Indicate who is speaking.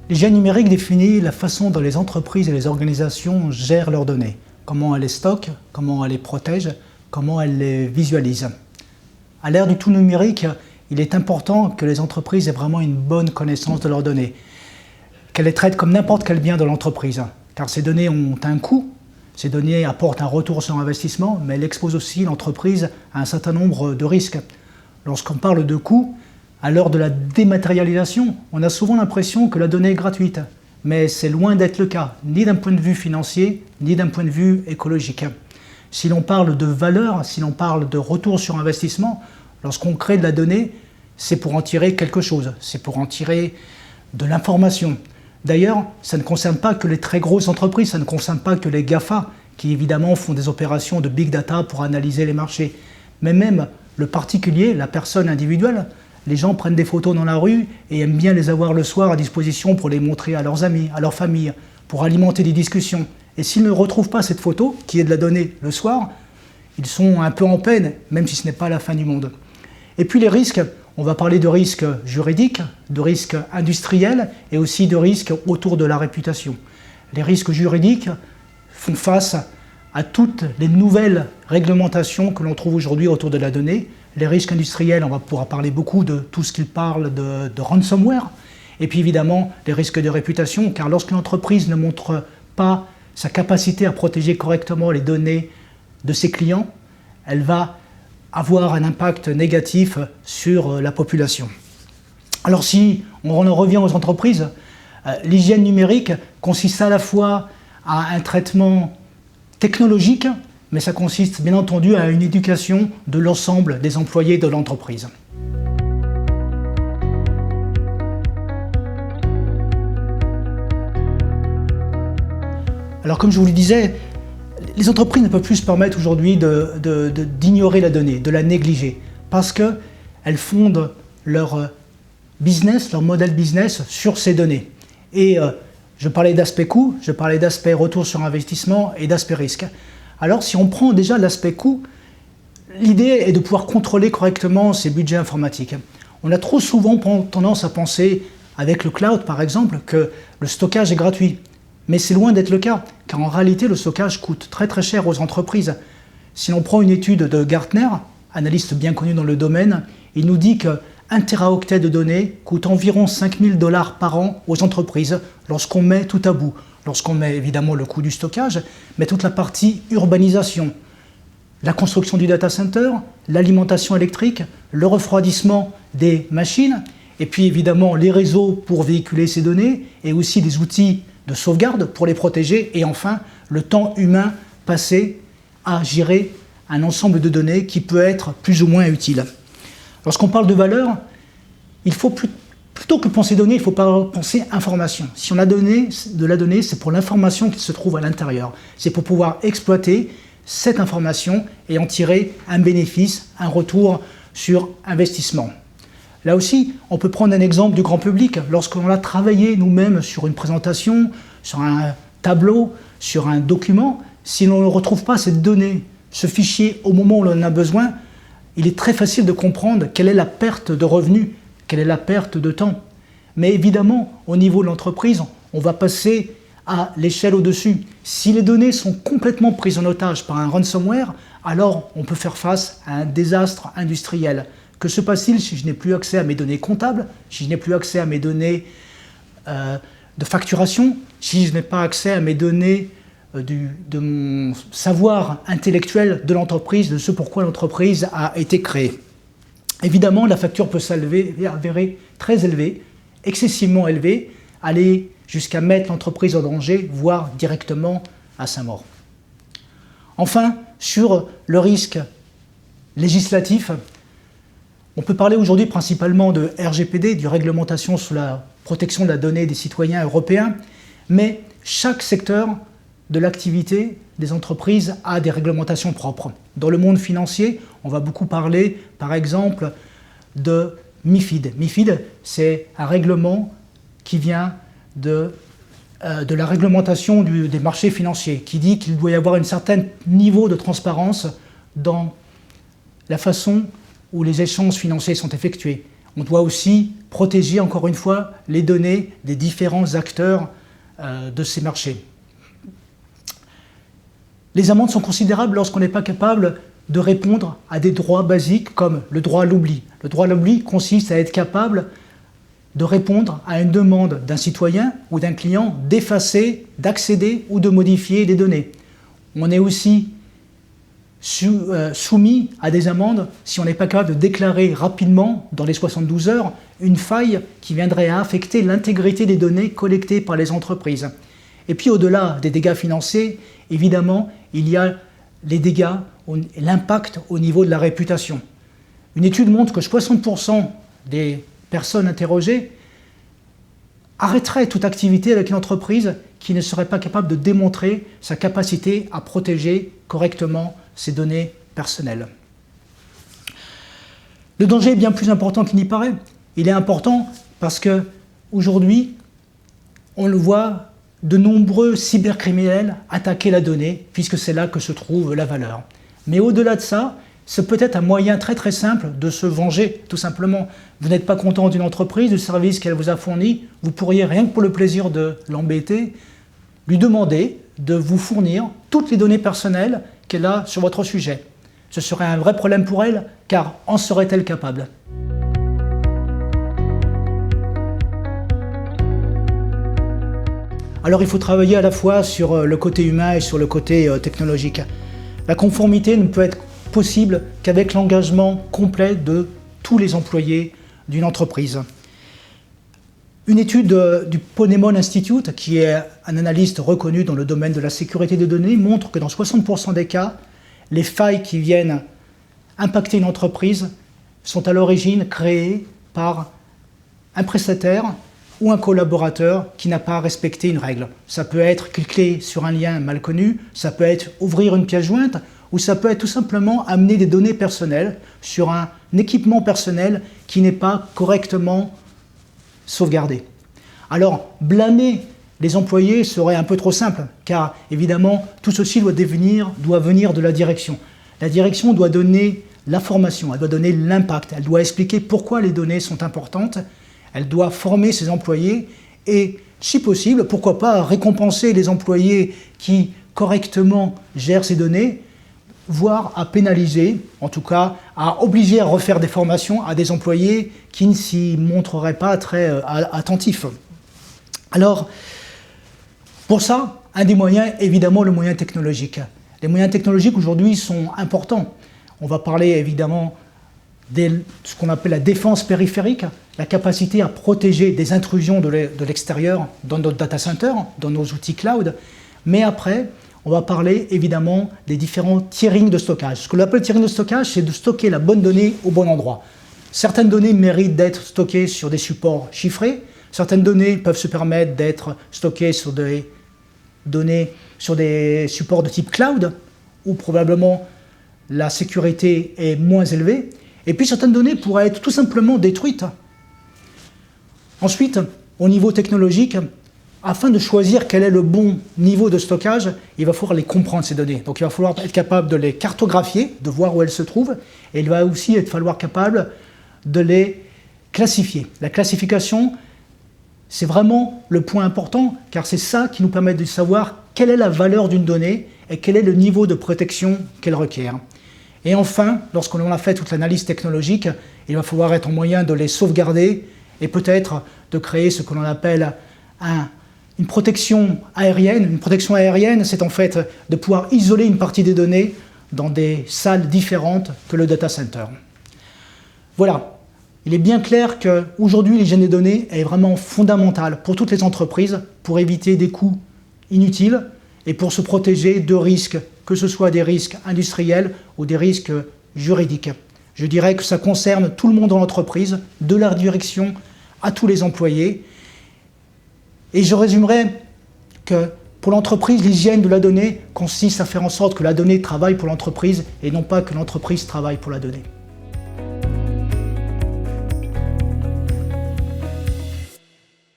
Speaker 1: L'hygiène numérique définit la façon dont les entreprises et les organisations gèrent leurs données, comment elles les stockent, comment elles les protègent, comment elles les visualisent. À l'ère du tout numérique, il est important que les entreprises aient vraiment une bonne connaissance de leurs données, qu'elles les traitent comme n'importe quel bien de l'entreprise, car ces données ont un coût, ces données apportent un retour sur investissement, mais elles exposent aussi l'entreprise à un certain nombre de risques. Lorsqu'on parle de coûts, à l'heure de la dématérialisation, on a souvent l'impression que la donnée est gratuite, mais c'est loin d'être le cas, ni d'un point de vue financier, ni d'un point de vue écologique. Si l'on parle de valeur, si l'on parle de retour sur investissement, lorsqu'on crée de la donnée, c'est pour en tirer quelque chose, c'est pour en tirer de l'information. D'ailleurs, ça ne concerne pas que les très grosses entreprises, ça ne concerne pas que les GAFA, qui évidemment font des opérations de big data pour analyser les marchés, mais même le particulier, la personne individuelle. Les gens prennent des photos dans la rue et aiment bien les avoir le soir à disposition pour les montrer à leurs amis, à leur famille, pour alimenter des discussions. Et s'ils ne retrouvent pas cette photo, qui est de la donnée le soir, ils sont un peu en peine, même si ce n'est pas la fin du monde. Et puis les risques, on va parler de risques juridiques, de risques industriels et aussi de risques autour de la réputation. Les risques juridiques font face à toutes les nouvelles réglementations que l'on trouve aujourd'hui autour de la donnée. Les risques industriels, on va pouvoir parler beaucoup de tout ce qu'il parle de ransomware. Et puis évidemment, les risques de réputation, car lorsqu'une entreprise ne montre pas sa capacité à protéger correctement les données de ses clients, elle va avoir un impact négatif sur la population. Alors si on en revient aux entreprises, l'hygiène numérique consiste à la fois à un traitement technologique, mais ça consiste bien entendu à une éducation de l'ensemble des employés de l'entreprise. Alors comme je vous le disais, les entreprises ne peuvent plus se permettre aujourd'hui d'ignorer la donnée, de la négliger, parce qu'elles fondent leur business, leur modèle business sur ces données. Et je parlais d'aspect coût, je parlais d'aspect retour sur investissement et d'aspect risque. Alors si on prend déjà l'aspect coût, l'idée est de pouvoir contrôler correctement ces budgets informatiques. On a trop souvent tendance à penser, avec le cloud par exemple, que le stockage est gratuit. Mais c'est loin d'être le cas, car en réalité le stockage coûte très très cher aux entreprises. Si l'on prend une étude de Gartner, analyste bien connu dans le domaine, il nous dit qu'un téraoctet de données coûte environ 5 000 $ par an aux entreprises lorsqu'on met tout à bout. Lorsqu'on met évidemment le coût du stockage, mais toute la partie urbanisation, la construction du data center, l'alimentation électrique, le refroidissement des machines, et puis évidemment les réseaux pour véhiculer ces données, et aussi des outils de sauvegarde pour les protéger, et enfin le temps humain passé à gérer un ensemble de données qui peut être plus ou moins utile. Lorsqu'on parle de valeur, il faut plutôt que penser données, il faut penser information. Si on a de la donnée, c'est pour l'information qui se trouve à l'intérieur. C'est pour pouvoir exploiter cette information et en tirer un bénéfice, un retour sur investissement. Là aussi, on peut prendre un exemple du grand public. Lorsqu'on a travaillé nous-mêmes sur une présentation, sur un tableau, sur un document, si l'on ne retrouve pas cette donnée, ce fichier au moment où l'on en a besoin, il est très facile de comprendre quelle est la perte de revenus, quelle est la perte de temps. Mais évidemment, au niveau de l'entreprise, on va passer à l'échelle au-dessus. Si les données sont complètement prises en otage par un ransomware, alors on peut faire face à un désastre industriel. Que se passe-t-il si je n'ai plus accès à mes données comptables, si je n'ai plus accès à mes données de facturation, si je n'ai pas accès à mes données de mon savoir intellectuel de l'entreprise, de ce pourquoi l'entreprise a été créée. Évidemment, la facture peut s'avérer très élevée, excessivement élevée, aller jusqu'à mettre l'entreprise en danger, voire directement à sa mort. Enfin, sur le risque législatif, on peut parler aujourd'hui principalement de RGPD, du Réglementation sur la protection de la donnée des citoyens européens, mais chaque secteur de l'activité des entreprises a des réglementations propres. Dans le monde financier, on va beaucoup parler, par exemple, de MiFID. MiFID, c'est un règlement qui vient de la réglementation des marchés financiers, qui dit qu'il doit y avoir un certain niveau de transparence dans la façon où les échanges financiers sont effectués. On doit aussi protéger, encore une fois, les données des différents acteurs de ces marchés. Les amendes sont considérables lorsqu'on n'est pas capable de répondre à des droits basiques comme le droit à l'oubli. Le droit à l'oubli consiste à être capable de répondre à une demande d'un citoyen ou d'un client d'effacer, d'accéder ou de modifier des données. On est aussi soumis à des amendes si on n'est pas capable de déclarer rapidement, dans les 72 heures, une faille qui viendrait à affecter l'intégrité des données collectées par les entreprises. Et puis au-delà des dégâts financiers, évidemment, il y a les dégâts, l'impact au niveau de la réputation. Une étude montre que 60% des personnes interrogées arrêteraient toute activité avec une entreprise qui ne serait pas capable de démontrer sa capacité à protéger correctement ses données personnelles. Le danger est bien plus important qu'il n'y paraît. Il est important parce qu'aujourd'hui, on le voit, de nombreux cybercriminels attaquer la donnée, puisque c'est là que se trouve la valeur. Mais au-delà de ça, c'est peut-être un moyen très très simple de se venger, tout simplement. Vous n'êtes pas content d'une entreprise, du service qu'elle vous a fourni, vous pourriez, rien que pour le plaisir de l'embêter, lui demander de vous fournir toutes les données personnelles qu'elle a sur votre sujet. Ce serait un vrai problème pour elle, car en serait-elle capable ? Alors il faut travailler à la fois sur le côté humain et sur le côté technologique. La conformité ne peut être possible qu'avec l'engagement complet de tous les employés d'une entreprise. Une étude du Ponemon Institute, qui est un analyste reconnu dans le domaine de la sécurité des données, montre que dans 60% des cas, les failles qui viennent impacter une entreprise sont à l'origine créées par un prestataire ou un collaborateur qui n'a pas respecté une règle. Ça peut être cliquer sur un lien mal connu, ça peut être ouvrir une pièce jointe, ou ça peut être tout simplement amener des données personnelles sur un équipement personnel qui n'est pas correctement sauvegardé. Alors, blâmer les employés serait un peu trop simple, car évidemment, tout ceci doit venir de la direction. La direction doit donner l'information, elle doit donner l'impact, elle doit expliquer pourquoi les données sont importantes, elle doit former ses employés et, si possible, pourquoi pas récompenser les employés qui correctement gèrent ces données, voire à pénaliser, en tout cas à obliger à refaire des formations à des employés qui ne s'y montreraient pas très attentifs. Alors, pour ça, un des moyens, évidemment, le moyen technologique. Les moyens technologiques aujourd'hui sont importants. On va parler évidemment de ce qu'on appelle la défense périphérique, la capacité à protéger des intrusions de l'extérieur dans notre data center, dans nos outils cloud. Mais après, on va parler évidemment des différents tierings de stockage. Ce que l'on appelle tiering de stockage, c'est de stocker la bonne donnée au bon endroit. Certaines données méritent d'être stockées sur des supports chiffrés. Certaines données peuvent se permettre d'être stockées sur des données sur des supports de type cloud, où probablement la sécurité est moins élevée. Et puis certaines données pourraient être tout simplement détruites. Ensuite, au niveau technologique, afin de choisir quel est le bon niveau de stockage, il va falloir les comprendre, ces données. Donc il va falloir être capable de les cartographier, de voir où elles se trouvent, et il va aussi falloir être capable de les classifier. La classification, c'est vraiment le point important, car c'est ça qui nous permet de savoir quelle est la valeur d'une donnée et quel est le niveau de protection qu'elle requiert. Et enfin, lorsqu'on a fait toute l'analyse technologique, il va falloir être en moyen de les sauvegarder et peut-être de créer ce que l'on appelle une protection aérienne. Une protection aérienne, c'est en fait de pouvoir isoler une partie des données dans des salles différentes que le data center. Voilà. Il est bien clair qu'aujourd'hui, l'hygiène des données est vraiment fondamentale pour toutes les entreprises pour éviter des coûts inutiles et pour se protéger de risques, que ce soit des risques industriels ou des risques juridiques. Je dirais que ça concerne tout le monde dans l'entreprise, de la direction à tous les employés. Et je résumerai que pour l'entreprise, l'hygiène de la donnée consiste à faire en sorte que la donnée travaille pour l'entreprise et non pas que l'entreprise travaille pour la donnée.